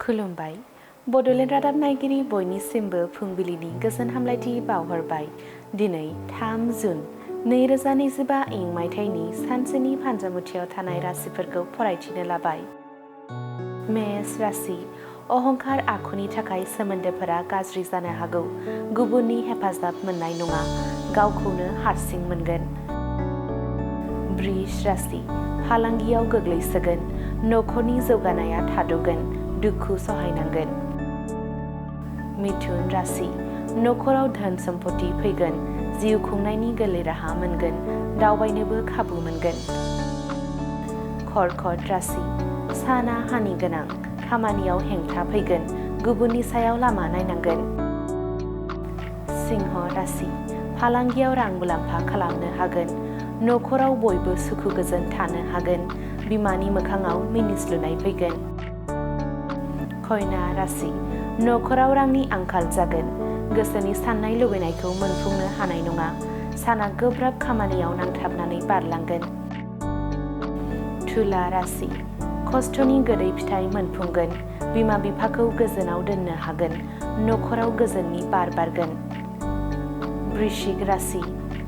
खुलुमबाय बड'लेण्ड रादाब नायगिरि बयनिसिमबो फुंबिलिनि गोजोन हामलायथि बावहरबाय। दिनै 3 जुन 2025 इं मायथाइनि सानसेनि फान्जामुथियाव थानाय राशिफोरखौ फरायथिनो लाबाय। मेष राशि अहंकार आखुनि थाखाय सोमोन्दोफोरा गाज्रि जानो हागौ। गुबुननि हेफाजाब मोननाय नङा, गावखौनो हारसिं मोनगोन। वृष राशि फालांगियाव गोग्लैसोगोन, नखरनि जौगानाया थाद'गोन, दुखु सहायनांगोन। मिथुन राशि नखराव धोन सम्पति फैगोन, जिउ खुंनायनि गोरलै राहा मोनगोन, दावबायनोबो खाबु मोनगोन। कर्कट राशि साना हानि गोनां, खामानियाव हेंथा फैगोन, गुबुननि सायाव लामा नायनांगोन। सिंह राशि फालांगियाव रां मुलाम्फा खालामनो हागोन, नखराव बयबो सुखु गोजोन थानो हागोन, बिमानि मोखाङाव मिनिस्लुनाय फैगोन। कन्या राशि नखराव रांनि आंखाल जागोन, गोसोनि साननाय लुबैनायखौ मोनफुंनो हानाय नङा, साना गोब्राब खामानियाव नांथाबनानै बारलांगोन। तुला राशि खस्थ'नि गोदै फिथाइ मोनफुंगोन, बिमा बिफाखौ गोजोनाव दोननो हागोन, नखराव गोजोननि बार बारगोन। वृश्चिक राशि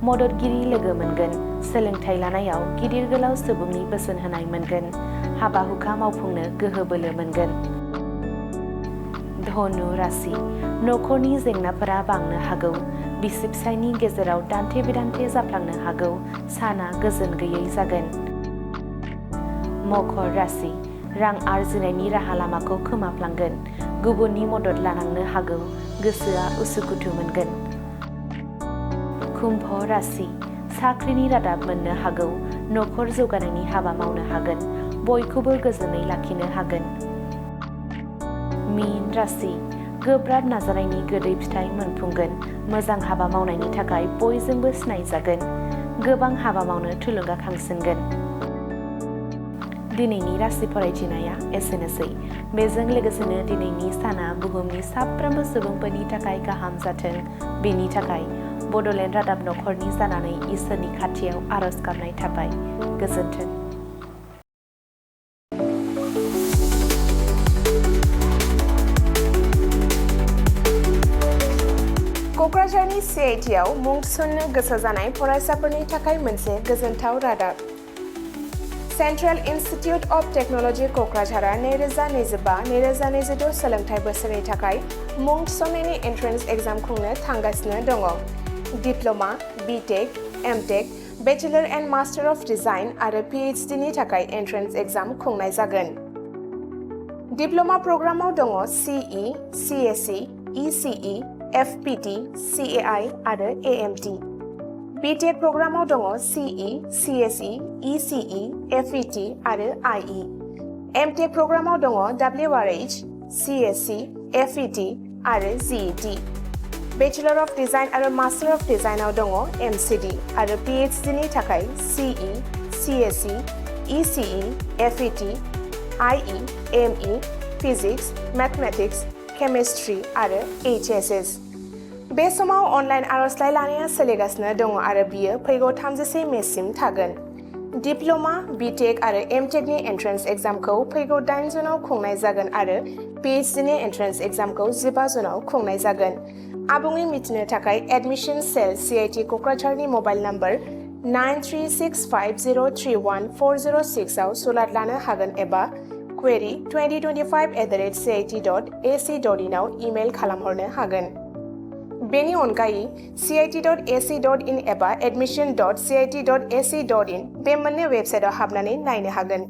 मददगिरि लोगो मोनगोन, सोलोंथाइ लानायाव गिदिर गोलाव सुबुंनि बोसोन होनाय मोनगोन, हाबा हुखा मावफुंनो गोहो बोलो मोनगोन। धनु राशि नखरनि जेंनाफोरा बांनो हागौ, बिसि फिसायनि गेजेराव दान्थे बिदान्थे जाफ्लांनो हागौ, साना गोजोन गैयै जागोन। मकर राशि रां आरजिनायनि राहा लामाखौ खोमाफ्लांगोन, गुबुननि मदद लानांनो हागौ, गोसोआ उसुखुथु मोनगोन। कुम्भ राशि साख्रिनि रादाब मोननो हागौ, नखर जौगानायनि हाबा मावनो हागोन, बयखौबो गोजोनै लाखिनो हागोन। मीन राशि गोब्राब नाजानायनि गोदै फिथाइ मोनफुंगोन, मोजां हाबा मावनायनि थाखाय बयजोंबो सिनायजागोन, गोबां हाबा मावनो थुलुंगाखांसिनगोन। दिनैनि राशि फरायथिनाया एसेनोसै। बेजों लोगोसेनो दिनैनि साना बुहुमनि साफ्रोमबो सुबुंफोरनि थाखाय गाहाम जाथों, बेनि थाखाय बड'लेण्ड रादाब नखरनि जानानै इसोरनि खाथियाव आरज गाबनाय थाबाय। गोजोन्थों। क'क्राझारनि CITआव मुं थिसन्नो गोसो जानाय फरायसाफोरनि थाखाय मोनसे गोजोनथाव रादाब। सेन्ट्रेल इन्स्टिटिउट अफ टेक्न'लजि क'क्राझारआ 2025-2026 सोलोंथाइ बोसोरनि थाखाय मुं थिसन्नायनि एन्ट्रेन्स एग्जाम खुंनो थांगासिनो दङ। Diploma, BTech, MTech, bachelor and master of design आरो PhD नि थाखाय एन्ट्रेन्स एग्जाम खुंनाय जागोन। डिप्ल'मा प्रग्रामाव दङ CE, CSE, ECE, FPT, CAI आरो AMT। BTech प्रग्रामाव दङ CE, CSE, ECE, FET आरो IE। MTech प्रग्रामाव दङ WRH, CSE, FET आरो GET। बेचेलर अफ डिजाइन आरो मास्टार अफ डिजाइनआव दङ MCD आरो PhD नि थाखाय CE, CSE, ECE, FET, IE, ME, physics, mathematics, chemistry आरो HSS। बे समाव अनलाइन आर'जलाइ लानाया सोलिगासिनो दङ आरो बियो फैगौ 31 मेसिम थागोन। डिप्ल'मा, BTech आरो MTech नि एन्ट्रेन्स एग्जामखौ फैगौ 8 जुनाव खुंनाय जागोन आरो PhD नि एन्ट्रेन्स एग्जामखौ 15 जुनाव खुंनाय जागोन। आबुङै मिथिनो थाखाय एडमिशन सेल CIT क'क्राझारनि मबाइल नम्बर 9365031406 आव सुलाद लानो हागोन एबा query2025@cit.ac.in आव इमेल खालामहरनो हागोन। बेनि अनगायै cit.ac.in एबा admission.cit.ac.in बे मोननै वेबसाइटआव हाबनानै नायनो हागोन।